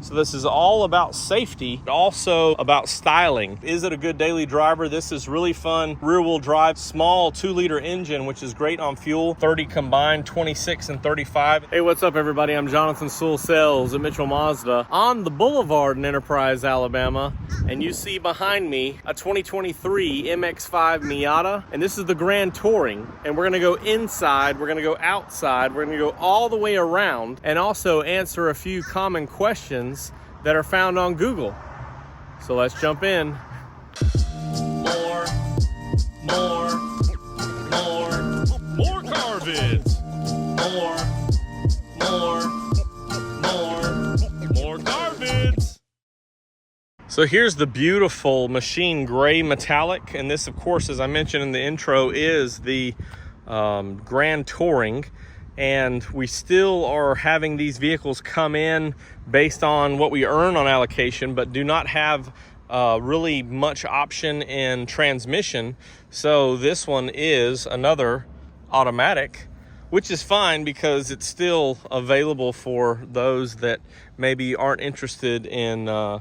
So this is all about safety, but also about styling. Is it a good daily driver? This is really fun. Rear-wheel drive, small 2-liter engine, which is great on fuel. 30 combined, 26 and 35. Hey, what's up, everybody? I'm Jonathan Sewell Sales at Mitchell Mazda on the Boulevard in Enterprise, Alabama. And you see behind me a 2023 MX-5 Miata. And this is the Grand Touring. And we're gonna go inside, we're gonna go outside, we're gonna go all the way around, and also answer a few common questions that are found on Google. So let's jump in. More car vids. More car vids. So here's the beautiful machine gray metallic, and this, of course, as I mentioned in the intro, is the Grand Touring. And we still are having these vehicles come in based on what we earn on allocation, but do not have really much option in transmission. So this one is another automatic, which is fine because it's still available for those that maybe aren't interested in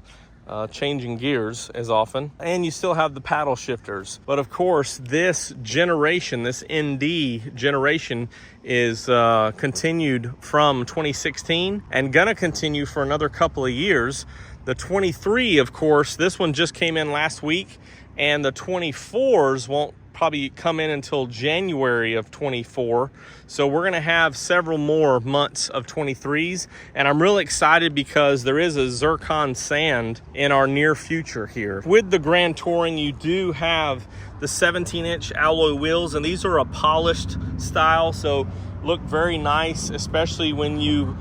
changing gears as often. And you still have the paddle shifters. But of course, this generation, this ND generation, is continued from 2016 and gonna continue for another couple of years. The 23, of course, this one just came in last week, and the 24s won't probably come in until January of 24. So we're gonna have several more months of 23s, and I'm really excited because there is a zircon sand in our near future here. With the Grand Touring, you do have the 17-inch alloy wheels, and these are a polished style, so look very nice, especially when you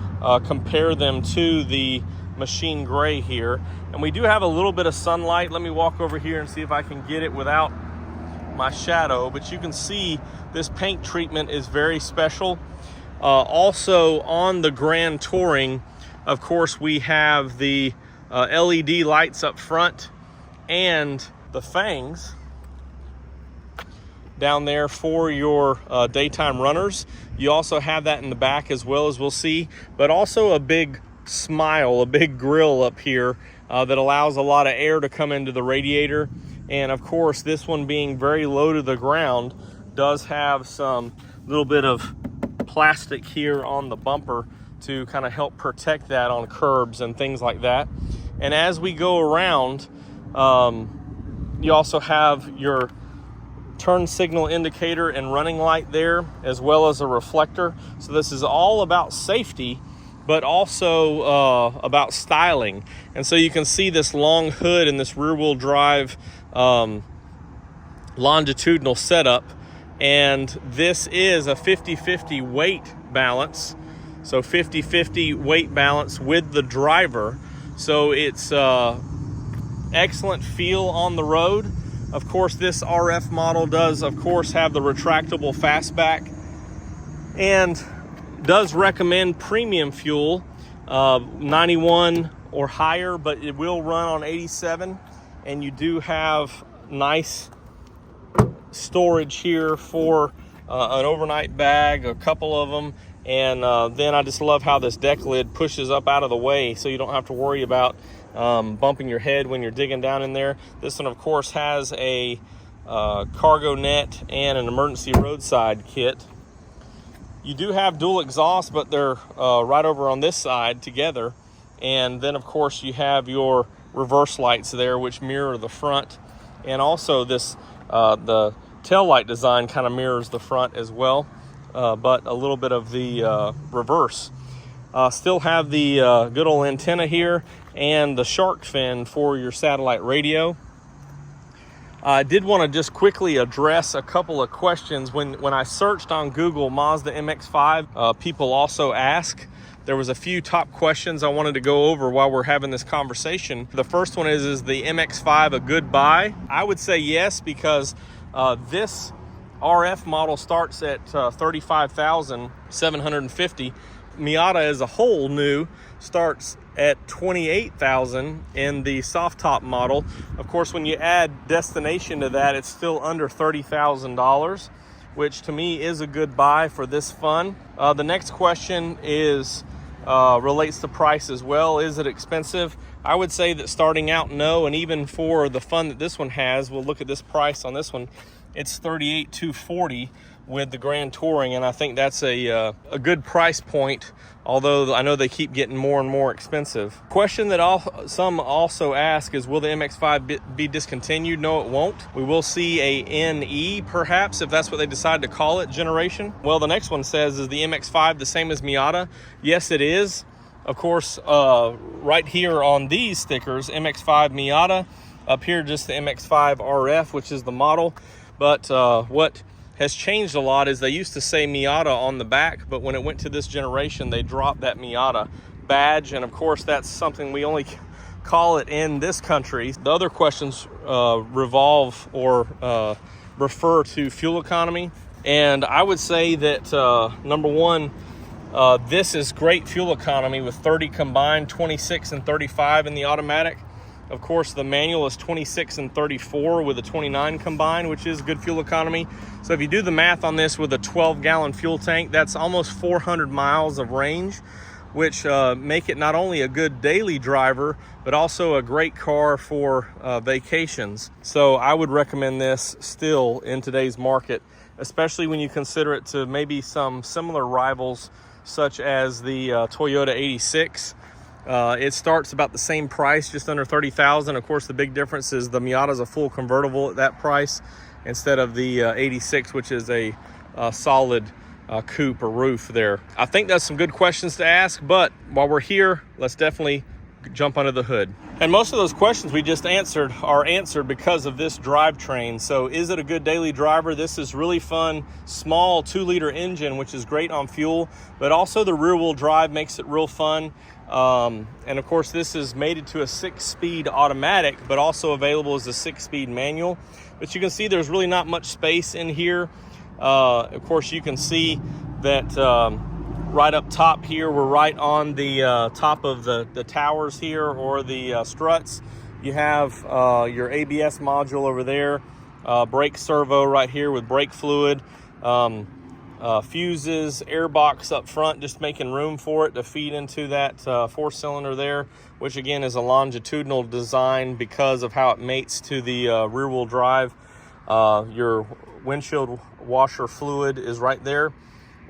compare them to the machine gray here. And we do have a little bit of sunlight. Let me walk over here and see if I can get it without my shadow, but you can see this paint treatment is very special. Also on the Grand Touring, of course, we have the LED lights up front and the fangs down there for your daytime runners. You also have that in the back as well, as we'll see, but also a big smile, a big grill up here that allows a lot of air to come into the radiator. And of course, this one being very low to the ground does have some little bit of plastic here on the bumper to kind of help protect that on curbs and things like that. And as we go around, you also have your turn signal indicator and running light there, as well as a reflector. So this is all about safety, but also about styling. And so you can see this long hood and this rear-wheel drive longitudinal setup, and this is a 50-50 weight balance. So 50-50 weight balance with the driver. So it's excellent feel on the road. Of course, this RF model does, of course, have the retractable fastback and does recommend premium fuel, 91 or higher, but it will run on 87. And you do have nice storage here for an overnight bag, a couple of them. And then I just love how this deck lid pushes up out of the way so you don't have to worry about bumping your head when you're digging down in there. This one, of course, has a cargo net and an emergency roadside kit. You do have dual exhaust, but they're right over on this side together. And then, of course, you have your reverse lights there, which mirror the front. And also this, the tail light design kind of mirrors the front as well, but a little bit of the reverse. Still have the good old antenna here and the shark fin for your satellite radio. I did want to just quickly address a couple of questions. When I searched on Google Mazda MX-5, people also ask. There was a few top questions I wanted to go over while we're having this conversation. The first one is the MX-5 a good buy? I would say yes, because this RF model starts at $35,750. Miata as a whole new starts at $28,000 in the soft top model. Of course, when you add destination to that, it's still under $30,000, which to me is a good buy for this fun. The next question is relates to price as well. Is it expensive? I would say that starting out, no. And even for the fun that this one has, we'll look at this price on this one. It's $38,240 with the Grand Touring, and I think that's a good price point, although I know they keep getting more and more expensive. Question that some also ask is, will the MX-5 be discontinued? No, it won't. We will see a NE, perhaps, if that's what they decide to call it, generation. Well, the next one says, is the MX-5 the same as Miata? Yes, it is. Of course, right here on these stickers, MX-5 Miata. Up here, just the MX-5 RF, which is the model. But what has changed a lot is they used to say Miata on the back, but when it went to this generation, they dropped that Miata badge. And of course, that's something we only call it in this country. The other questions revolve or refer to fuel economy. And I would say that number one, this is great fuel economy with 30 combined, 26 and 35 in the automatic. Of course, the manual is 26 and 34 with a 29 combined, which is good fuel economy. So if you do the math on this with a 12-gallon fuel tank, that's almost 400 miles of range, which make it not only a good daily driver, but also a great car for vacations. So I would recommend this still in today's market, especially when you consider it to maybe some similar rivals, such as the Toyota 86. It starts about the same price, just under $30,000. Of course, the big difference is the Miata is a full convertible at that price instead of the 86, which is a solid coupe or roof there. I think that's some good questions to ask, but while we're here, let's definitely jump under the hood. And most of those questions we just answered are answered because of this drivetrain. So is it a good daily driver? This is really fun, small 2-liter engine, which is great on fuel, but also the rear-wheel drive makes it real fun. And of course, this is mated to a 6-speed automatic, but also available as a 6-speed manual. But you can see there's really not much space in here. Of course, you can see that right up top here, we're right on the top of the towers here, or the struts. You have your ABS module over there, brake servo right here with brake fluid, fuses, air box up front, just making room for it to feed into that 4-cylinder there, which again is a longitudinal design because of how it mates to the rear-wheel drive. Your windshield washer fluid is right there,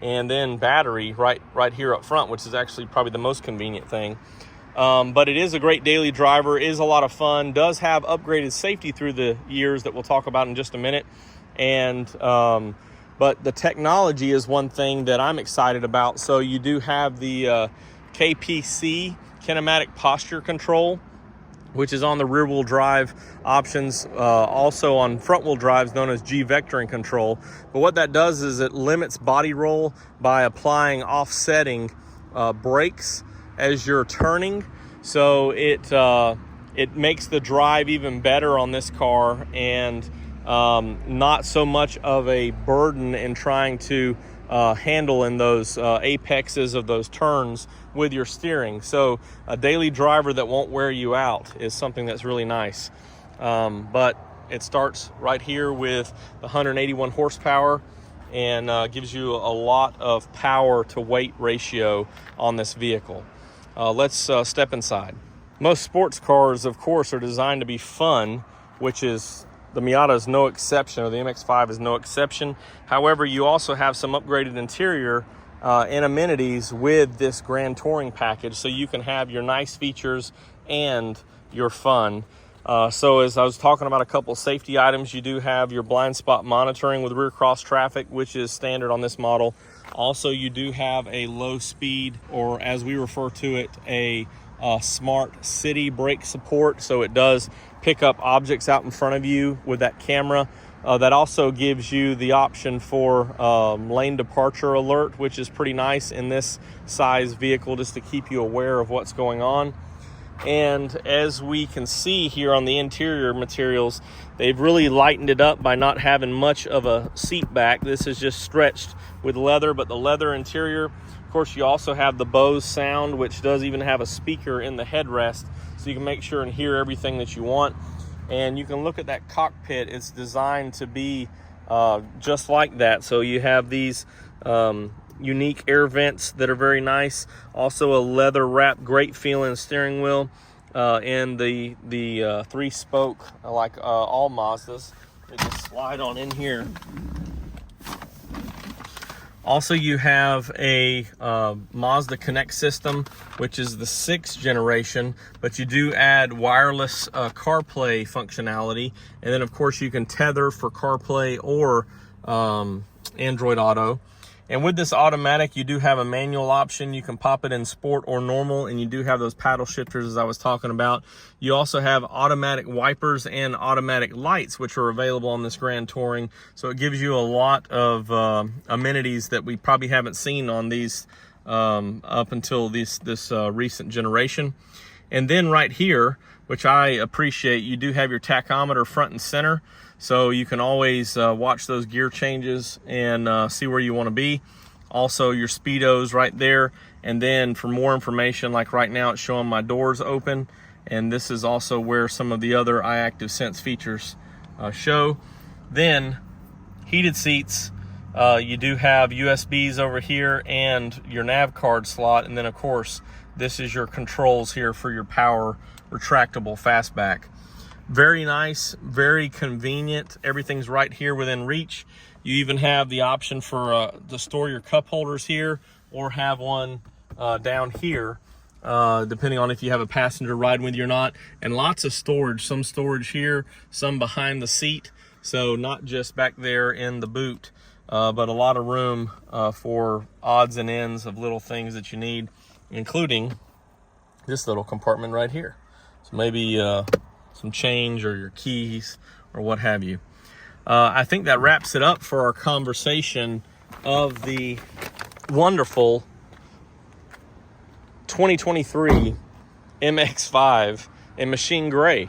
and then battery right here up front, which is actually probably the most convenient thing. But it is a great daily driver, is a lot of fun, does have upgraded safety through the years that we'll talk about in just a minute. And but the technology is one thing that I'm excited about. So you do have the KPC, kinematic posture control, which is on the rear wheel drive options, also on front wheel drives, known as G vectoring control. But what that does is it limits body roll by applying offsetting brakes as you're turning. So it makes the drive even better on this car, and not so much of a burden in trying to handle in those apexes of those turns with your steering. So a daily driver that won't wear you out is something that's really nice. But it starts right here with the 181 horsepower and gives you a lot of power to weight ratio on this vehicle. Let's step inside. Most sports cars, of course, are designed to be fun, which is the Miata is no exception, or the MX-5 is no exception. However, you also have some upgraded interior and amenities with this Grand Touring package, so you can have your nice features and your fun. So as I was talking about a couple safety items, you do have your blind spot monitoring with rear cross traffic, which is standard on this model. Also, you do have a low speed, or as we refer to it, a smart city brake support. So it does pick up objects out in front of you with that camera. That also gives you the option for lane departure alert, which is pretty nice in this size vehicle, just to keep you aware of what's going on. And as we can see here on the interior materials, they've really lightened it up by not having much of a seat back. This is just stretched with leather, but the leather interior. Of course, you also have the Bose sound, which does even have a speaker in the headrest, so you can make sure and hear everything that you want. And you can look at that cockpit. It's designed to be just like that. So you have these unique air vents that are very nice. Also a leather wrap, great feeling steering wheel, and the 3-spoke, like all Mazdas. They just slide on in here. Also, you have a Mazda Connect system, which is the 6th generation, but you do add wireless CarPlay functionality. And then, of course, you can tether for CarPlay or Android Auto. And with this automatic, you do have a manual option. You can pop it in sport or normal, and you do have those paddle shifters as I was talking about. You also have automatic wipers and automatic lights, which are available on this Grand Touring. So it gives you a lot of amenities that we probably haven't seen on these up until this recent generation. And then right here, which I appreciate, you do have your tachometer front and center. So you can always watch those gear changes and see where you want to be. Also your speedos right there. And then for more information, like right now it's showing my doors open. And this is also where some of the other iActive Sense features show. Then heated seats. You do have USBs over here and your nav card slot. And then of course, this is your controls here for your power retractable fastback. Very nice, very convenient. Everything's right here within reach. You even have the option for to store your cup holders here, or have one down here, depending on if you have a passenger riding with you or not. And lots of storage, some storage here, some behind the seat. So not just back there in the boot, but a lot of room for odds and ends of little things that you need, including this little compartment right here. So maybe some change or your keys or what have you. I think that wraps it up for our conversation of the wonderful 2023 MX-5 in machine gray.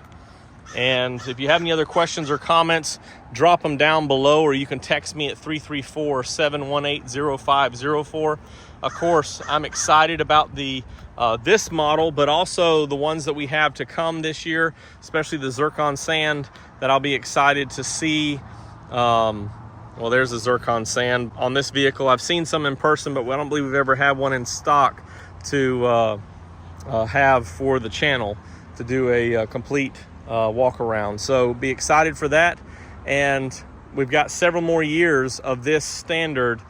And if you have any other questions or comments, drop them down below, or you can text me at 334-718-0504. Of course, I'm excited about this model, but also the ones that we have to come this year, especially the Zircon Sand, that I'll be excited to see. Well, there's a Zircon Sand on this vehicle. I've seen some in person, but I don't believe we've ever had one in stock to have for the channel to do a complete walk around. So be excited for that. And we've got several more years of this standard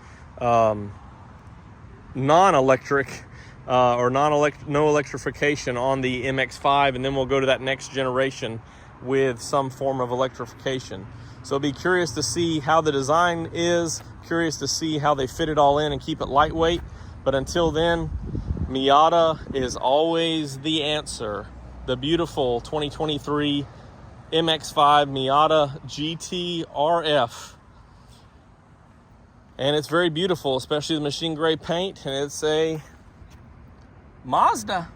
non-electric or no electrification on the MX-5, and then we'll go to that next generation with some form of electrification. So be curious to see how the design is, curious to see how they fit it all in and keep it lightweight. But until then, Miata is always the answer. The beautiful 2023 MX-5 Miata GT RF. And it's very beautiful, especially the machine gray paint, and it's a Mazda.